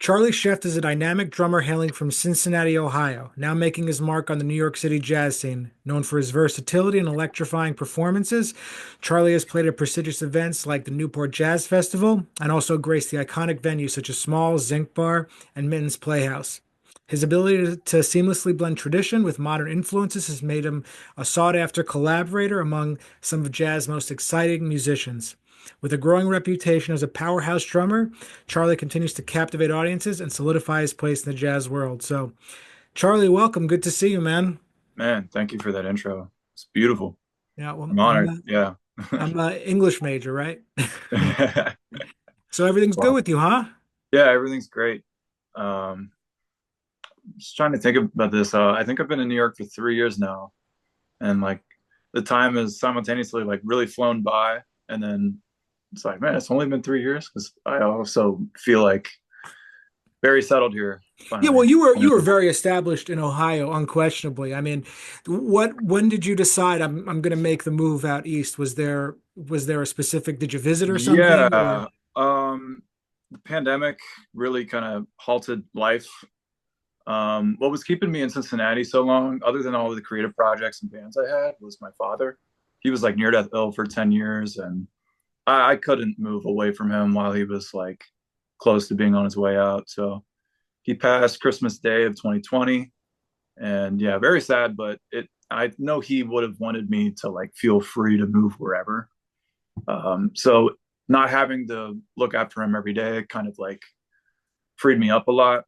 Charlie Scheft is a dynamic drummer hailing from Cincinnati, Ohio, now making his mark on the New York City jazz scene. Known for his versatility and electrifying performances, Charlie has played at prestigious events like the Newport Jazz Festival and also graced the iconic venues such as Small's Zinc Bar and Minton's Playhouse. His ability to seamlessly blend tradition with modern influences has made him a sought-after collaborator among some of jazz's most exciting musicians. With a growing reputation as a powerhouse drummer, Charlie continues to captivate audiences and solidify his place in the jazz world. So, Charlie, welcome. Good to see you, man. Man, thank you for that intro. It's beautiful. Yeah, well, I'm honored. Yeah. I'm a English major, right? Wow. So everything's good with you, huh? Yeah, everything's great. Um, just trying to think about this. I think I've been in New York for 3 years now, and like the time has simultaneously like really flown by, and then it's like, man, it's only been 3 years because I also feel like very settled here Yeah, well, finally. you were very established in Ohio, unquestionably. I mean, when did you decide I'm going to make the move out east? Was there a specific, did you visit or something or? Yeah. The pandemic really kind of halted life. What was keeping me in Cincinnati so long, other than all of the creative projects and bands I had, was my father. He was like near death ill for 10 years, and I couldn't move away from him while he was like close to being on his way out. So he passed Christmas Day of 2020. And yeah, very sad, but I know he would have wanted me to like feel free to move wherever. So not having to look after him every day kind of like freed me up a lot.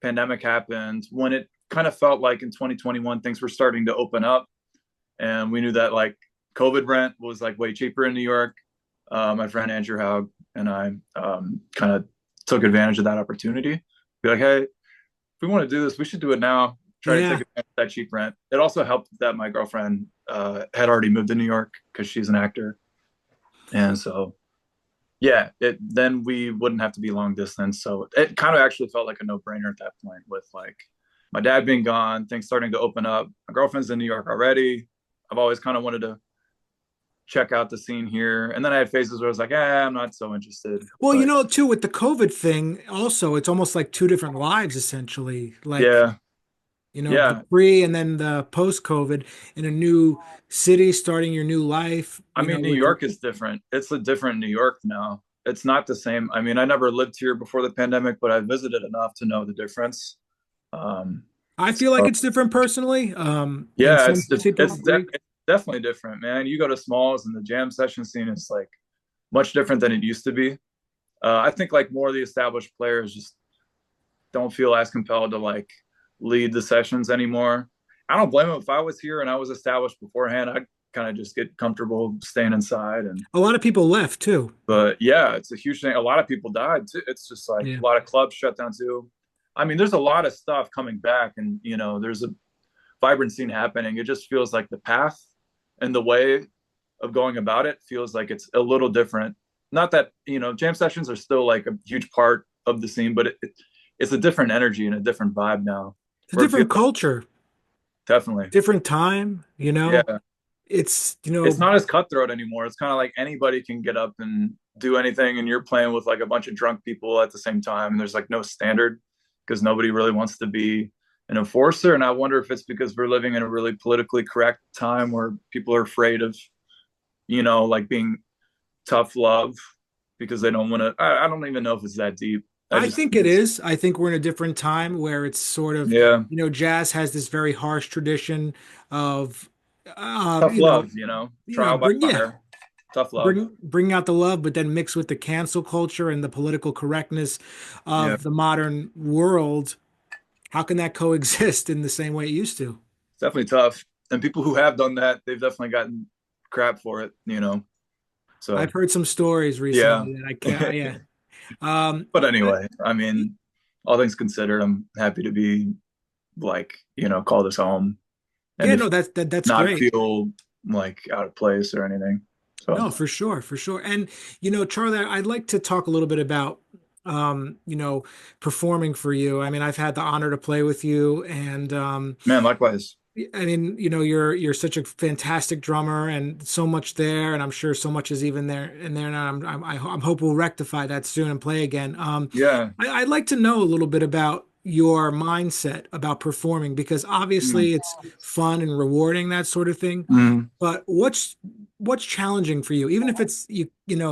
Pandemic happened when it kind of felt like in 2021 things were starting to open up, and we knew that like COVID rent was like way cheaper in New York. My friend Andrew Haug and I kind of took advantage of that opportunity. Be like, hey, if we want to do this, we should do it now. Try to take Yeah. advantage of that cheap rent. It also helped that my girlfriend had already moved to New York because she's an actor, and so yeah, it then we wouldn't have to be long distance. So it kind of actually felt like a no brainer at that point with like my dad being gone, things starting to open up. My girlfriend's in New York already. I've always kind of wanted to check out the scene here. And then I had phases where I was like, I'm not so interested. Well, But too, with the COVID thing, also, it's almost like two different lives, essentially. Like, yeah, the yeah. pre and then the post-COVID in a new city, starting your new life, I mean, New with your, York is different. It's a different New York now. It's not the same. I mean, I never lived here before the pandemic, but I visited enough to know the difference. Um, I feel like so it's different personally. And yeah, some people agree. it's definitely different, man. You go to Smalls and the jam session scene is like much different than it used to be. I think like more of the established players just don't feel as compelled to like lead the sessions anymore. I don't blame them. If I was here and I was established beforehand, I'd kind of just get comfortable staying inside. And A lot of people left too. but yeah, it's a huge thing. A lot of people died too. It's just like Yeah. a lot of clubs shut down too. I mean, there's a lot of stuff coming back, and there's a vibrant scene happening. It just feels like the path and the way of going about it feels like it's a little different. Not that jam sessions are still like a huge part of the scene, but it's a different energy and a different vibe now. It's a Where it feels different culture, definitely, different time. yeah, It's, it's not as cutthroat anymore. It's kind of like anybody can get up and do anything, and you're playing with like a bunch of drunk people at the same time. And there's like no standard because nobody really wants to be an enforcer. And I wonder if it's because we're living in a really politically correct time where people are afraid of, like being tough love because they don't want to. I don't even know if it's that deep. I I just think think it it's is. I think we're in a different time where it's sort of, yeah, jazz has this very harsh tradition of, uh, tough you know, love. Trial by yeah, fire, tough love. bring out the love, but then mix with the cancel culture and the political correctness Yeah, of the modern world. How can that coexist in the same way it used to? it's definitely tough. And people who have done that, they've definitely gotten crap for it. I've So heard some stories yeah. recently that I can't, yeah. Um, But anyway, I mean, all things considered, I'm happy to be like, call this home and yeah, to no, that's not great. feel like out of place or anything. So No, for sure, for sure. And Charlie, I'd like to talk a little bit about performing for you. I mean, I've had the honor to play with you and man, likewise. I mean, you're such a fantastic drummer, and so much there, and I'm sure so much is even there in there now. I'm hope we'll rectify that soon and play again. Yeah. I'd like to know a little bit about your mindset about performing because Mm. obviously it's fun and rewarding, that sort of thing. Mm. But what's challenging for you? Even if it's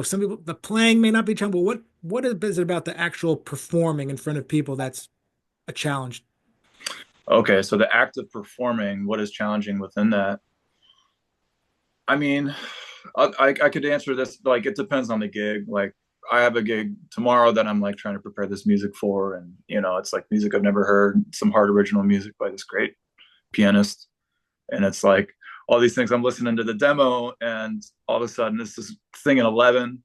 some people the playing may not be challenging, but what is it about the actual performing in front of people that's a challenge? Okay, so the act of performing, what is challenging within that? I mean, I could answer this like it depends on the gig. Like I have a gig tomorrow that I'm like trying to prepare this music for, and it's like music I've never heard, some hard original music by this great pianist, and it's like all these things I'm listening to the demo, and all of a sudden it's this thing in 11,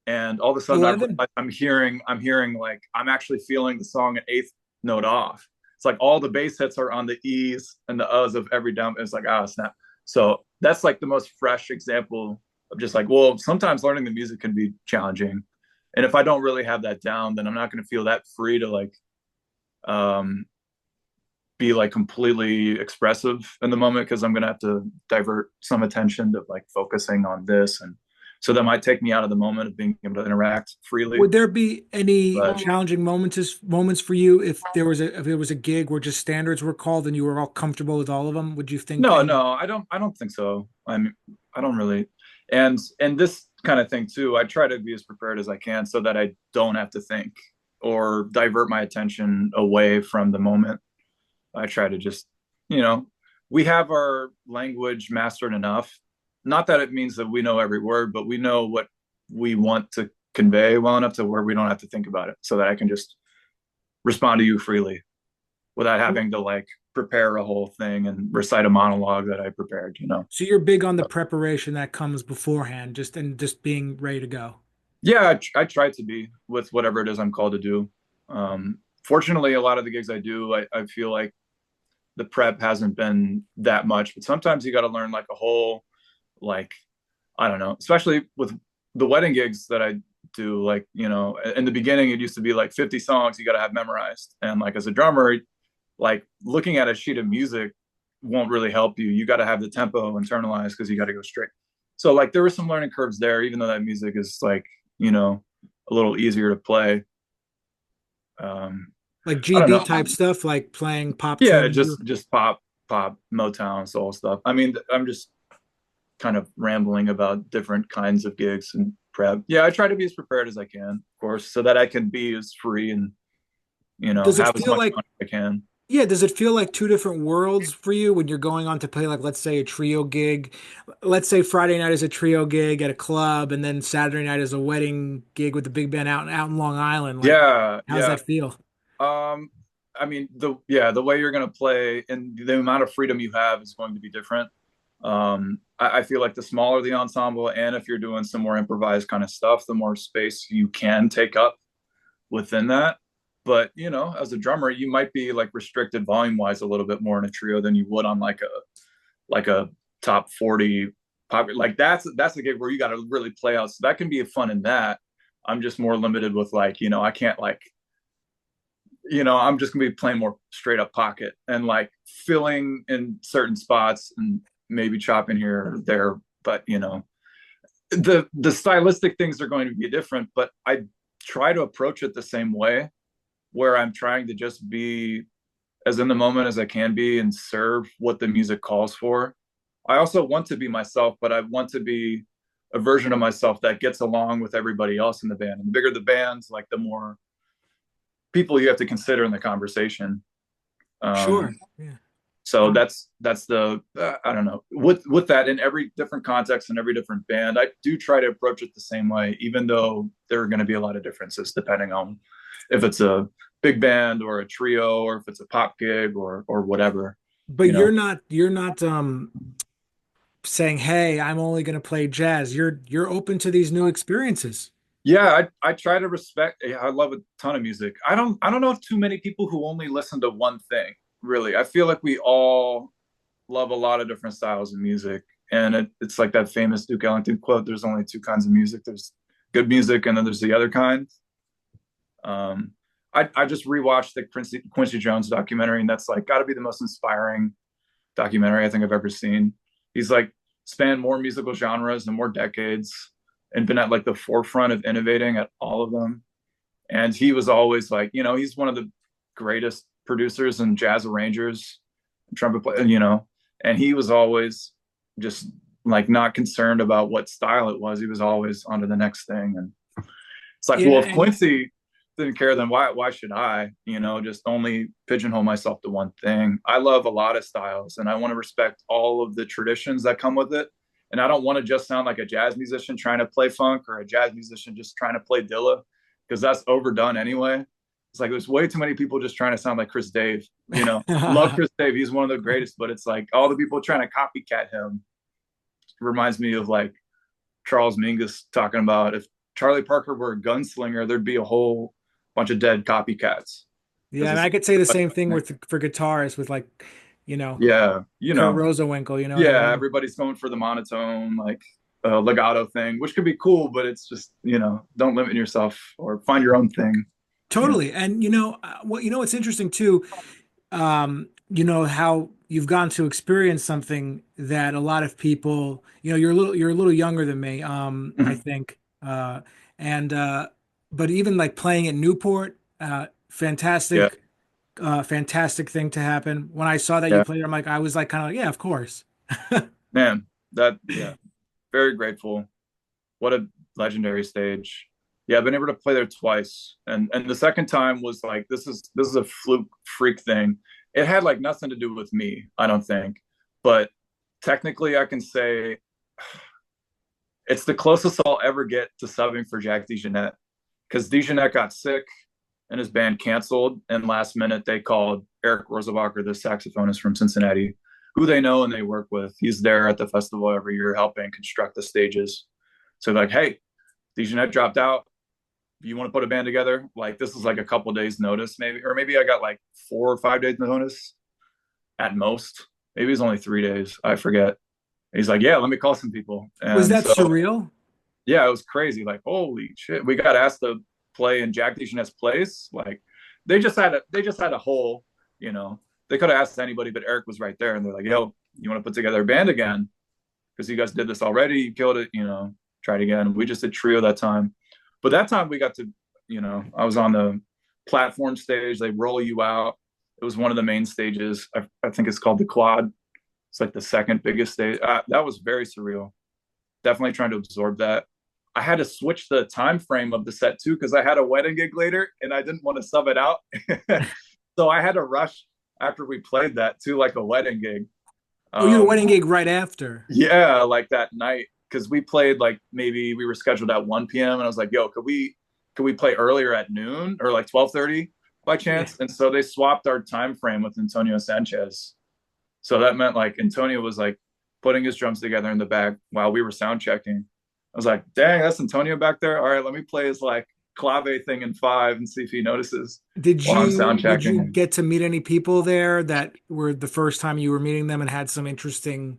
and all of a sudden 11? I'm hearing like I'm actually feeling the song an eighth note off. It's like all the bass hits are on the E's and the U's of every down. It's like snap. So that's like the most fresh example of just like, well, sometimes learning the music can be challenging, and if I don't really have that down, then I'm not going to feel that free to like um be like completely expressive in the moment because I'm going to have to divert some attention to like focusing on this, and so that might take me out of the moment of being able to interact freely. Would there be any But challenging moments for you if there was a gig where just standards were called and you were all comfortable with all of them? Would you think no, any? no, I don't think so. I don't really, and this kind of thing too, I try to be as prepared as I can so that I don't have to think or divert my attention away from the moment. I try to just, you know, we have our language mastered enough. Not that it means that we know every word, but we know what we want to convey well enough to where we don't have to think about it so that I can just respond to you freely without having to like prepare a whole thing and recite a monologue that I prepared. So you're big on the preparation that comes beforehand, just being ready to go. Yeah, I try to be with whatever it is I'm called to do. Fortunately, a lot of the gigs I do, I feel like the prep hasn't been that much, but sometimes you got to learn like a whole, like, I don't know, especially with the wedding gigs that I do, like, in the beginning, it used to be like 50 songs you got to have memorized. And like as a drummer, like looking at a sheet of music won't really help you. You got to have the tempo internalized because you got to go straight. So like there were some learning curves there, even though that music is like, a little easier to play. Um, Like I don't GB know. type stuff, like playing pop Yeah, tunes. just pop, Motown, soul stuff. I mean, I'm just kind of rambling about different kinds of gigs and prep. Yeah, I try to be as prepared as I can, of course, so that I can be as free and Does it have as feel much like fun as I can. Yeah, does it feel like two different worlds for you when you're going on to play, like, let's say a trio gig? Let's say Friday night is a trio gig at a club, and then Saturday night is a wedding gig with the big band out in Long Island. Like, Yeah, how's yeah. that feel? Um, I mean, the way you're gonna play and the amount of freedom you have is going to be different. I feel like the smaller the ensemble, and if you're doing some more improvised kind of stuff, the more space you can take up within that. But as a drummer, you might be like restricted volume wise a little bit more in a trio than you would on like a top 40 pop. Like that's a gig where you got to really play out. So that can be fun in that. I'm just more limited with like, I can't like, I'm just gonna be playing more straight up pocket and like filling in certain spots and maybe chopping here or there. But the stylistic things are going to be different, but I try to approach it the same way where I'm trying to just be as in the moment as I can be and serve what the music calls for. I also want to be myself, but I want to be a version of myself that gets along with everybody else in the band. And the bigger the bands, like the more people you have to consider in the conversation. Um, Sure. Yeah. so Um, that's the I don't know with that in every different context and every different band. I do try to approach it the same way, even though there are going to be a lot of differences depending on if it's a big band or a trio or if it's a pop gig or whatever. but You know. you're not saying, "Hey, I'm only going to play jazz." You're open to these new experiences. Yeah, I try to respect. I love a ton of music. I don't know if too many people who only listen to one thing. Really, I feel like we all love a lot of different styles of music, and it's like that famous Duke Ellington quote: "There's only two kinds of music. There's good music, and then there's the other kind." Um, I just rewatched the Quincy Jones documentary, and that's like got to be the most inspiring documentary I think I've ever seen. He's like spanned more musical genres and more decades and been at like the forefront of innovating at all of them. And he was always like, he's one of the greatest producers and jazz arrangers, trumpet player, and he was always just like not concerned about what style it was. He was always on to the next thing. And it's like, well, Yeah, if Quincy didn't care, then why should I? Just only pigeonhole myself to one thing. I love a lot of styles, and I want to respect all of the traditions that come with it. And I don't want to just sound like a jazz musician trying to play funk or a jazz musician just trying to play Dilla, because that's overdone anyway. It's like there's way too many people just trying to sound like Chris Dave. Love Chris Dave. He's one of the greatest, but it's like all the people trying to copycat him reminds me of like Charles Mingus talking about if Charlie Parker were a gunslinger, there'd be a whole bunch of dead copycats. yeah, Because and it's I could say the same thing with for guitarists with like, you know, yeah, Kurt Rosenwinkel, you know what I yeah, mean? everybody's going for the monotone like legato thing, which could be cool, but it's just don't limit yourself or find your own thing. Totally. And what's interesting too, how you've gone to experience something that a lot of people, you're a little younger than me, I Mhm. think. And but even like playing at Newport, Yeah, fantastic thing to happen. When I saw that you yeah, played, I was like kind of like, yeah, of course. man, that yeah, very grateful. What a legendary stage. Yeah, I've been able to play there twice, and the second time was like this is a fluke freak thing. It had like nothing to do with me, I don't think, but technically I can say it's the closest I'll ever get to subbing for Jack DeJohnette, because DeJohnette got sick and his band canceled, and last minute they called Eric Rosenbacher, the saxophonist from Cincinnati, who they know and they work with. He's there at the festival every year helping construct the stages. So like, hey, DeJohnette dropped out. You want to put a band together? Like this is like a couple days notice, maybe, or maybe I got like 4 or 5 days notice at most. Maybe it's only 3 days. I forget. He's like, yeah, let me call some people. Was And that so surreal? yeah, it was crazy. Like, holy shit, we got asked to play in Jack DeJohnette's place. Like, they just had a hole. You know, they could have asked anybody, but Eric was right there, and they're like, yo, you want to put together a band again? Because you guys did this already, you killed it. Try it again. We just did trio that time, but that time we got to, I was on the platform stage. They roll you out. It was one of the main stages. I think it's called the Quad. It's like the second biggest stage. That was very surreal. Definitely trying to absorb that. I had to switch the time frame of the set too because I had a wedding gig later and I didn't want to sub it out. So I had to rush after we played that to like a wedding gig. Oh, you had a Um, wedding gig right after. yeah, like that night because we played like maybe we were scheduled at 1 p.m. and I was like, "Yo, could we play earlier at noon or like 12:30 by Yeah. chance?" And so they swapped our time frame with Antonio Sanchez. So that meant like Antonio was like putting his drums together in the back while we were sound checking. I was like, dang, that's Antonio back there. All right, let me play his like clave thing in five and see if he notices Did while I'm you sound did you checking. get to meet any people there that were the first time you were meeting them and had some interesting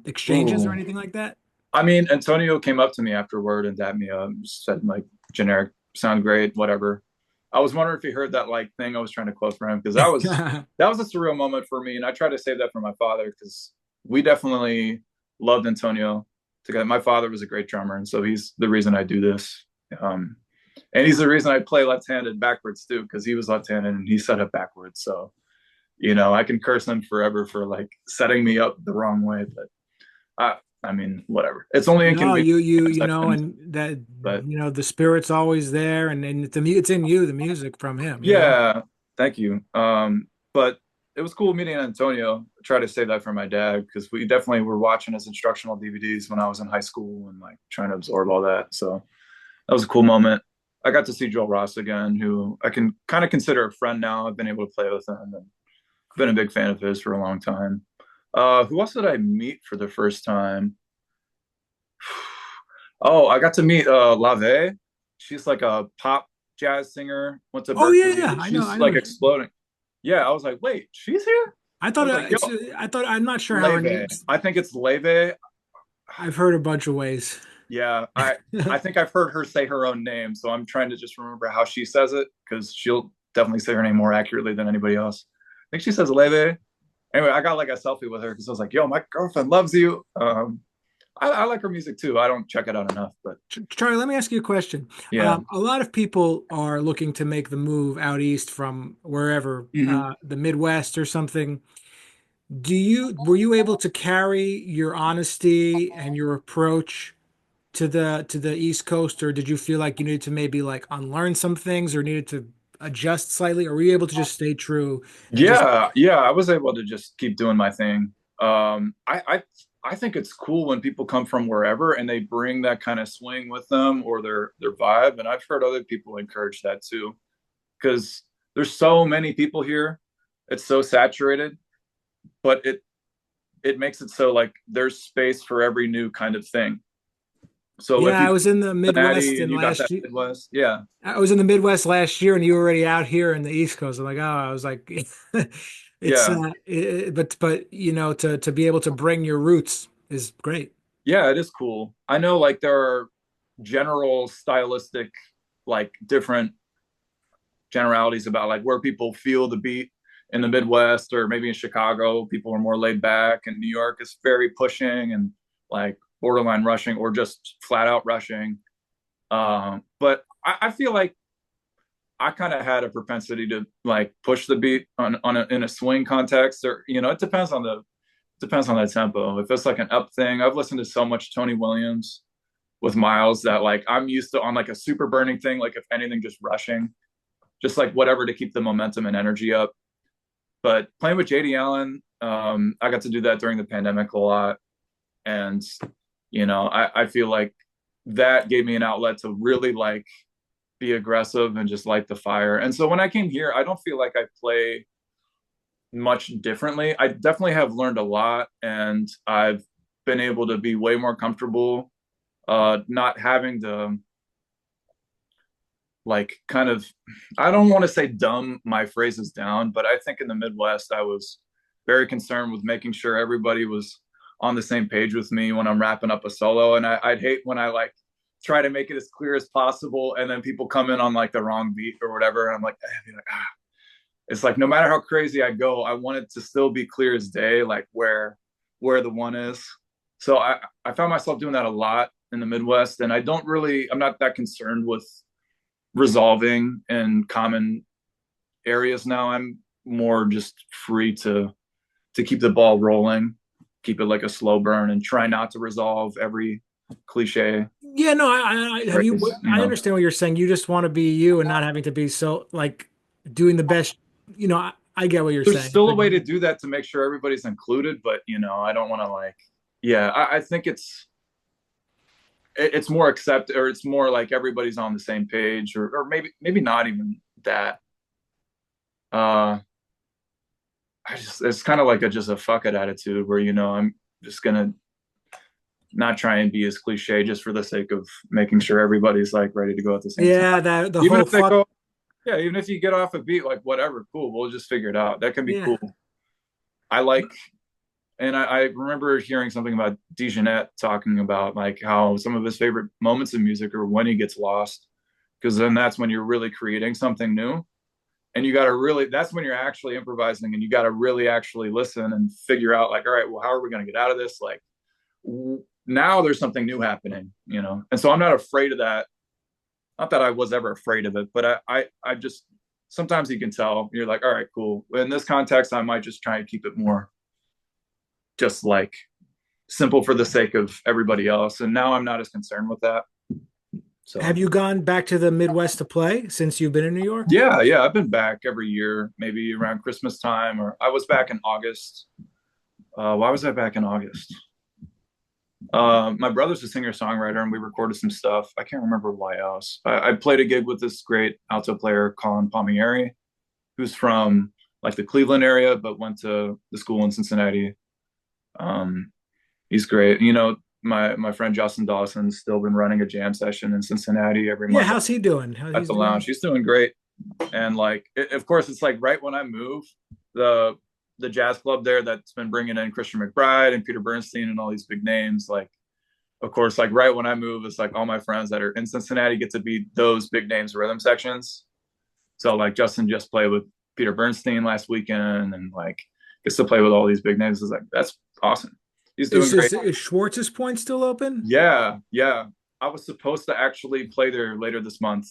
exchanges or Ooh. anything like that? I mean, Antonio came up to me afterward and dapped me up, said like generic, sound great, whatever. I was wondering if he heard that like thing I was trying to quote for him because that was a surreal moment for me, and I tried to save that for my father because we definitely loved Antonio together. My father was a great drummer, and so he's the reason I do this. Um, and he's the reason I play left-handed backwards too because he was left-handed and he set up backwards. So I can curse him forever for like setting me up the wrong way, but I mean, whatever. It's only No, inconvenient, and that but the spirit's always there, and it's in you, the music from him. yeah, thank you. But it was cool meeting Antonio. I try to say that for my dad because we definitely were watching his instructional DVDs when I was in high school and like trying to absorb all that. So that was a cool moment. I got to see Joel Ross again, who I can kind of consider a friend now. I've been able to play with him and been a big fan of his for a long time. Who else did I meet for the first time? Oh, I got to meet Lave. She's like a pop jazz singer. Went to Oh yeah, Berkeley. yeah, I She's know. like exploding. Yeah, I was like, wait, she's here? I I thought was like, yo, I'm not sure how her Leve. name's. I think it's Leve. I've heard a bunch of ways. Yeah, I think I've heard her say her own name, so I'm trying to just remember how she says it because she'll definitely say her name more accurately than anybody else. I think she says Leve. Anyway, I got like a selfie with her because I was like, "Yo, my girlfriend loves you." I like her music too. I don't check it out enough, but Charlie, let me ask you a question. yeah. A lot of people are looking to make the move out east from wherever, Hmm. the Midwest or something. Were you able to carry your honesty and your approach to the East Coast, or did you feel like you needed to maybe like unlearn some things or needed to adjust slightly, or were you able to just stay true and just Yeah, I was able to just keep doing my thing. I think it's cool when people come from wherever and they bring that kind of swing with them or their vibe. And I've heard other people encourage that too, because there's so many people here. It's so saturated, but it makes it so like there's space for every new kind of thing. So if yeah, you I was in the Midwest Cincinnati and in you got last that year. Midwest, yeah, I was in the Midwest last year, and you were already out here in the East Coast. I'm like, oh, I was like, it's yeah, but you know, to be able to bring your roots is great. yeah, it is cool. I know like there are general stylistic like different generalities about like where people feel the beat in the Midwest or maybe in Chicago, people are more laid back, and New York is very pushing and like borderline rushing or just flat out rushing. But I feel like I kind of had a propensity to like push the beat in a swing context, or it depends on the tempo. If it's like an up thing, I've listened to so much Tony Williams with Miles that like I'm used to on like a super burning thing, like if anything, just rushing, just like whatever to keep the momentum and energy up. But playing with JD Allen, I got to do that during the pandemic a lot, and I feel like that gave me an outlet to really like be aggressive and just light the fire. And so when I came here, I don't feel like I play much differently. I definitely have learned a lot, and I've been able to be way more comfortable, not having to like kind of, I don't want to say dumb my phrases down, but I think in the Midwest I was very concerned with making sure everybody was on the same page with me when I'm wrapping up a solo. And I'd hate when I like try to make it as clear as possible and then people come in on like the wrong beat or whatever. And I'm like, it's like no matter how crazy I go, I want it to still be clear as day, like where the one is. So I found myself doing that a lot in the Midwest, and I'm not that concerned with resolving in common areas now. I'm more just free to keep the ball rolling, keep it like a slow burn, and try not to resolve every cliche Yeah, no, I have you. phrase. I understand what you're saying. You just want to be you and not having to be so like doing the best. You know, I get what you're There's saying. still a way to do that to make sure everybody's included, but I don't want to like. Yeah, I think it's more accept, or it's more like everybody's on the same page, or maybe not even that. Uh, it's kind of like just a fuck it attitude where I'm just gonna not try and be as cliche just for the sake of making sure everybody's like ready to go at the same Yeah, time. that the Even whole if they fuck. go, yeah, even if you get off a beat, like whatever, cool, we'll just figure it out. That can be Yeah, cool. I like, and I remember hearing something about Dejanette talking about like how some of his favorite moments in music are when he gets lost, because then that's when you're really creating something new. And you got to really, that's when you're actually improvising, and you got to really actually listen and figure out like, all right, well, how are we going to get out of this? Like, now there's something new happening. And so I'm not afraid of that. Not that I was ever afraid of it, but I just, sometimes you can tell you're like, all right, cool. In this context, I might just try and keep it more just like simple for the sake of everybody else. And now I'm not as concerned with that. have So you gone back to the Midwest to play since you've been in New York? yeah, I've been back every year, maybe around Christmas time, or I was back in August. Why was I back in August? My brother's a singer songwriter, and we recorded some stuff. I can't remember why else. I played a gig with this great alto player, Colin Palmieri, who's from like the Cleveland area, but went to the school in Cincinnati. Um, he's great. My friend Justin Dawson's still been running a jam session in Cincinnati every Yeah, Monday how's he doing? How at he's the lounge. doing? He's doing great. And like, of course, it's like right when I move, the the jazz club there that's been bringing in Christian McBride and Peter Bernstein and all these big names, like of course, like right when I move, it's like all my friends that are in Cincinnati get to be those big names rhythm sections. So like Justin just played with Peter Bernstein last weekend, and like gets to play with all these big names. It's like that's awesome. He's doing great. Is Schwartz's Point still open? Yeah, yeah. I was supposed to actually play there later this month,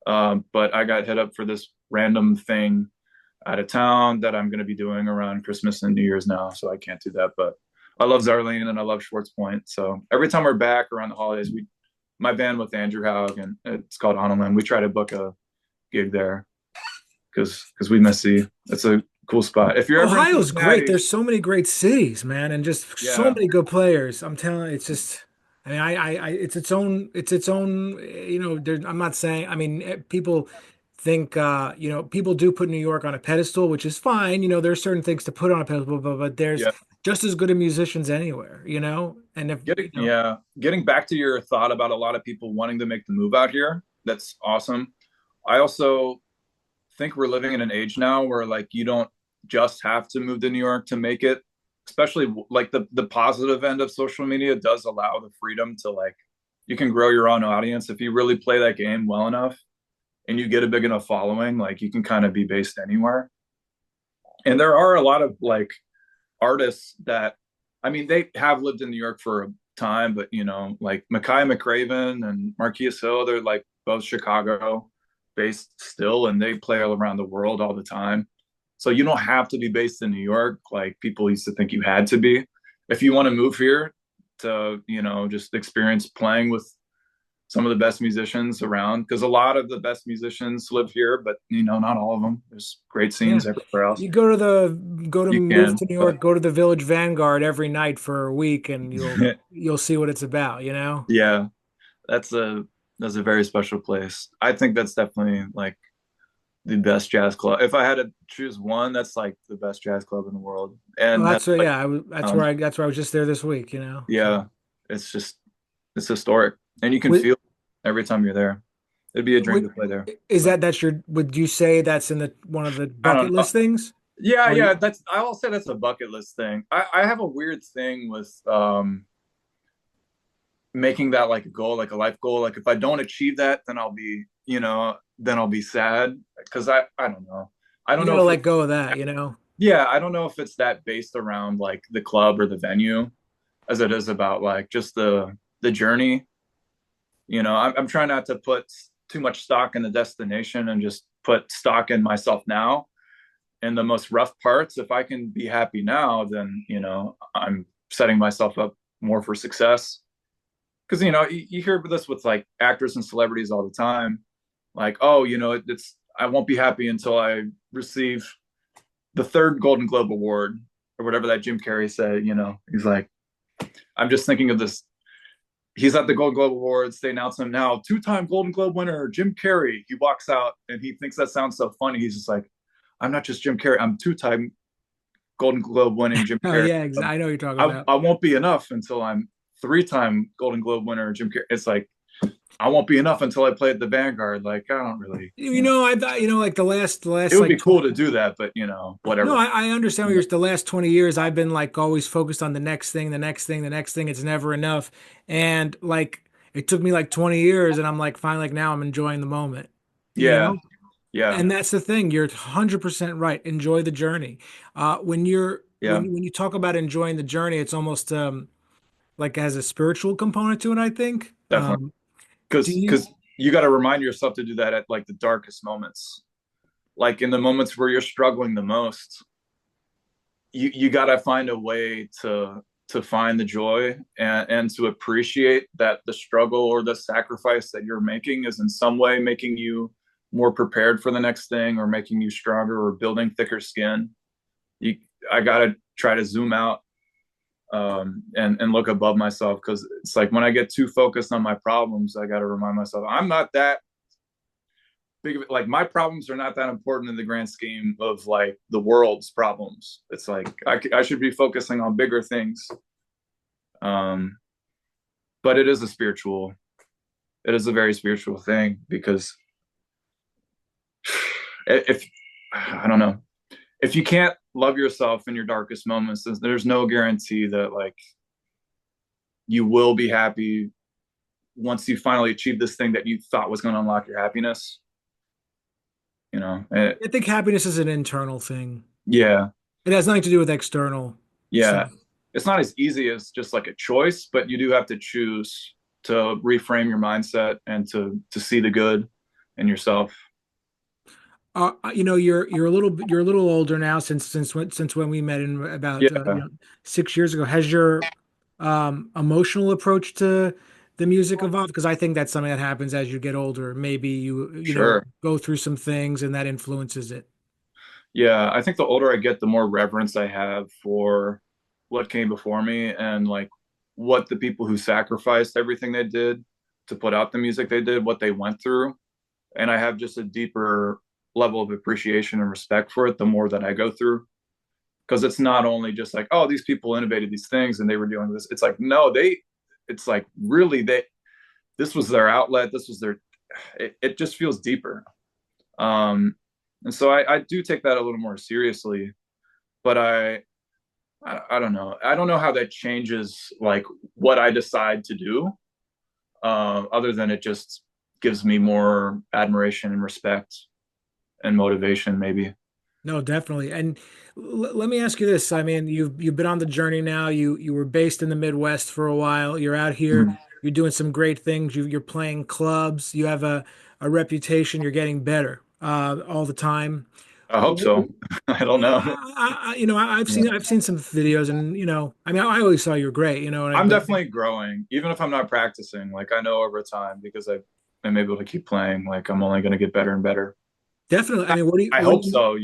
but I got hit up for this random thing out of town that I'm going to be doing around Christmas and New Year's now, so I can't do that. But I love Zarlene and I love Schwartz Point. So every time we're back around the holidays, my band with Andrew Haug and it's called Onolin. We try to book a gig there because we miss you. It's a cool spot. If you're ever in Ohio's great. Cincinnati, There's so many great cities, man, and just so yeah, many good players. I'm telling you, it's just, I mean, it's its own, I'm not saying, I mean, people think, people do put New York on a pedestal, which is fine. There's certain things to put on a pedestal, but there's yeah. just as good of musicians anywhere, and if, Getting back to your thought about a lot of people wanting to make the move out here, that's awesome. I also think we're living in an age now where like you don't just have to move to New York to make it. Especially like the positive end of social media does allow the freedom to like you can grow your own audience if you really play that game well enough and you get a big enough following, like you can kind of be based anywhere. And there are a lot of like artists that I mean they have lived in New York for a time, but like Mackay McCraven and Marquis Hill, they're like both Chicago based still and they play all around the world all the time. So you don't have to be based in New York like people used to think you had to be. If you want to move here to, just experience playing with some of the best musicians around, because a lot of the best musicians live here, but not all of them. There's great yeah, scenes everywhere else. you go to You move can, to New but York, go to the Village Vanguard every night for a week, and you'll see what it's about. yeah, that's a very special place. I think that's definitely like the best jazz club. If I had to choose one, that's like the best jazz club in the world. Well, And has like that's where I was just there this week. So yeah, it's just it's historic, and you can would, feel it every time you're there. It'd be a dream would to play there. is But that's your would you say that's in the one of the I bucket don't know. list things? Yeah, Or yeah, that's I'll say that's a bucket list thing. I have a weird thing with making that like a goal, like a life goal. Like if I don't achieve that, then I'll be, then I'll be sad because I don't know. I you don't know gotta if let it's go of that. yeah, I don't know if it's that based around like the club or the venue as it is about like just the journey. I'm trying not to put too much stock in the destination and just put stock in myself now and the most rough parts. If I can be happy now, then I'm setting myself up more for success. Because you hear this with like actors and celebrities all the time, like, oh, it's I won't be happy until I receive the third Golden Globe award or whatever that Jim Carrey said. He's like, I'm just thinking of this. He's at the Golden Globe Awards. They announce him now, two-time Golden Globe winner, Jim Carrey. He walks out and he thinks that sounds so funny. He's just like, I'm not just Jim Carrey. I'm two-time Golden Globe winning Jim Oh Carrey. yeah, I know what you're talking about. I won't be enough until I'm three-time Golden Globe winner Jim Carrey. It's like I won't be enough until I play at the Vanguard. Like I don't really, I thought, like the it last would be like cool 20. to do that, but No, whatever. I understand what you're the last 20 years I've been like always focused on the next thing, the next thing, the next thing. It's never enough. And like it took me like 20 years and I'm like finally like now I'm enjoying the moment. You Yeah, know? yeah, And that's the thing. You're 100% right. Enjoy the journey. yeah, When you talk about enjoying the journey, it's almost like has a spiritual component to it, I think. definitely. Do Because you you got to remind yourself to do that at like the darkest moments, like in the moments where you're struggling the most. You got to find a way to find the joy and to appreciate that the struggle or the sacrifice that you're making is in some way making you more prepared for the next thing or making you stronger or building thicker skin. you I gotta try to zoom out and look above myself because it's like when I get too focused on my problems, I gotta remind myself I'm not that big of it. Like my problems are not that important in the grand scheme of like the world's problems. It's like I should be focusing on bigger things. Um, but it is a very spiritual thing because if I don't know if you can't love yourself in your darkest moments, there's no guarantee that like you will be happy once you finally achieve this thing that you thought was going to unlock your happiness. I think happiness is an internal thing. Yeah, It has nothing to do with external Yeah, stuff. it's not as easy as just like a choice, but you do have to choose to reframe your mindset and to see the good in yourself. You're a little older now since when we met in about Yeah, 6 years ago. Has your emotional approach to the music evolved? Because I think that's something that happens as you get older. Maybe you sure. go through some things and that influences it. Yeah, I think the older I get, the more reverence I have for what came before me and like what the people who sacrificed everything they did to put out the music they did, what they went through. And I have just a deeper level of appreciation and respect for it the more that I go through. Because it's not only just like, oh, these people innovated these things and they were doing this. It's like, no, it's like really, this was their outlet. This was their, it just feels deeper. Um, and so I do take that a little more seriously, but I don't know. I don't know how that changes like what I decide to do, other than it just gives me more admiration and respect and motivation, maybe. No, definitely. And let me ask you this. I mean, you've been on the journey now. You were based in the Midwest for a while. You're out here. Mhm. You're doing some great things. You're playing clubs. You have a reputation. You're getting better all the time. I hope so. I don't know. I've seen some videos, and I mean, I always saw you were great. I'm But definitely growing, even if I'm not practicing. Like I know over time because I'm able to keep playing. Like I'm only going to get better and better. definitely. I mean, I hope so.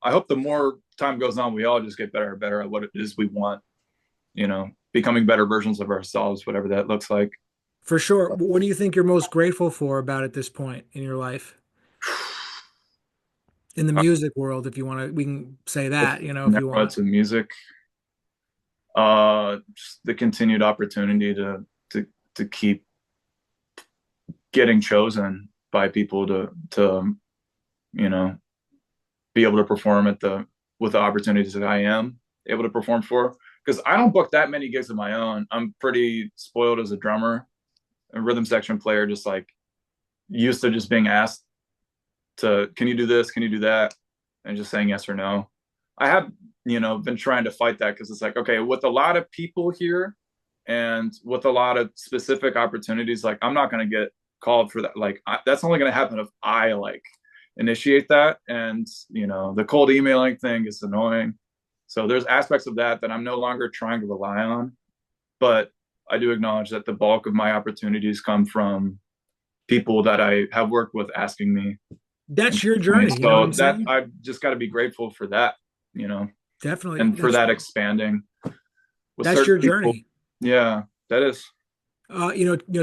I hope the more time goes on, we all just get better and better at what it is we want. Becoming better versions of ourselves, whatever that looks like. for sure. What do you think you're most grateful for about at this point in your life? In the music world, if you want to, we can say If that, if you narrow it want. to music, just the continued opportunity to keep getting chosen by people to you know be able to perform at the with the opportunities that I am able to perform for. Because I don't book that many gigs of my own. I'm pretty spoiled as a drummer, a rhythm section player, just like used to just being asked to, can you do this? Can you do that? And just saying yes or no. I have, been trying to fight that because it's like, okay, with a lot of people here and with a lot of specific opportunities, like I'm not going to get called for that. Like that's only going to happen if I like initiate that. And, the cold emailing thing is annoying. So there's aspects of that I'm no longer trying to rely on. But I do acknowledge that the bulk of my opportunities come from people that I have worked with asking me and That's your me. journey, you know what So I'm that saying? I've just got to be grateful for that, you know, Definitely. and for that expanding with That's certain your people. journey. Yeah, that is.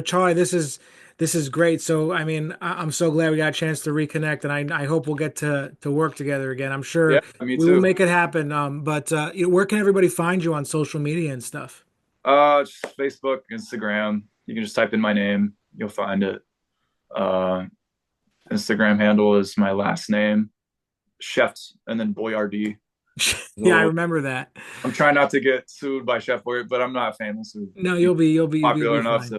Charlie, this is great. So, I mean, I'm so glad we got a chance to reconnect, and I hope we'll get to work together again. I'm Yeah, sure me we will too. make it happen. But where can everybody find you on social media and stuff? Just Facebook, Instagram. You can just type in my name, you'll find it. Uh, Instagram handle is my last name, Scheft, and then Boyardee. Yeah, I remember that. I'm trying not to get sued by Chef Boyardee, but I'm not famous or No, you'll popular be enough. fine. So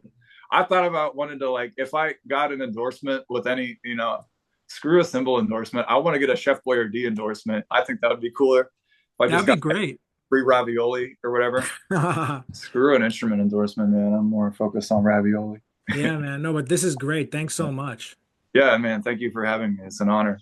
I thought about wanting to like, if I got an endorsement with any, screw a symbol endorsement. I want to get a Chef Boyardee endorsement. I think that would be cooler. If I just That'd be got great. free ravioli or whatever. Screw an instrument endorsement, man. I'm more focused on ravioli. Yeah, man. No, but this is great. Thanks so much. Yeah, man. Thank you for having me. It's an honor.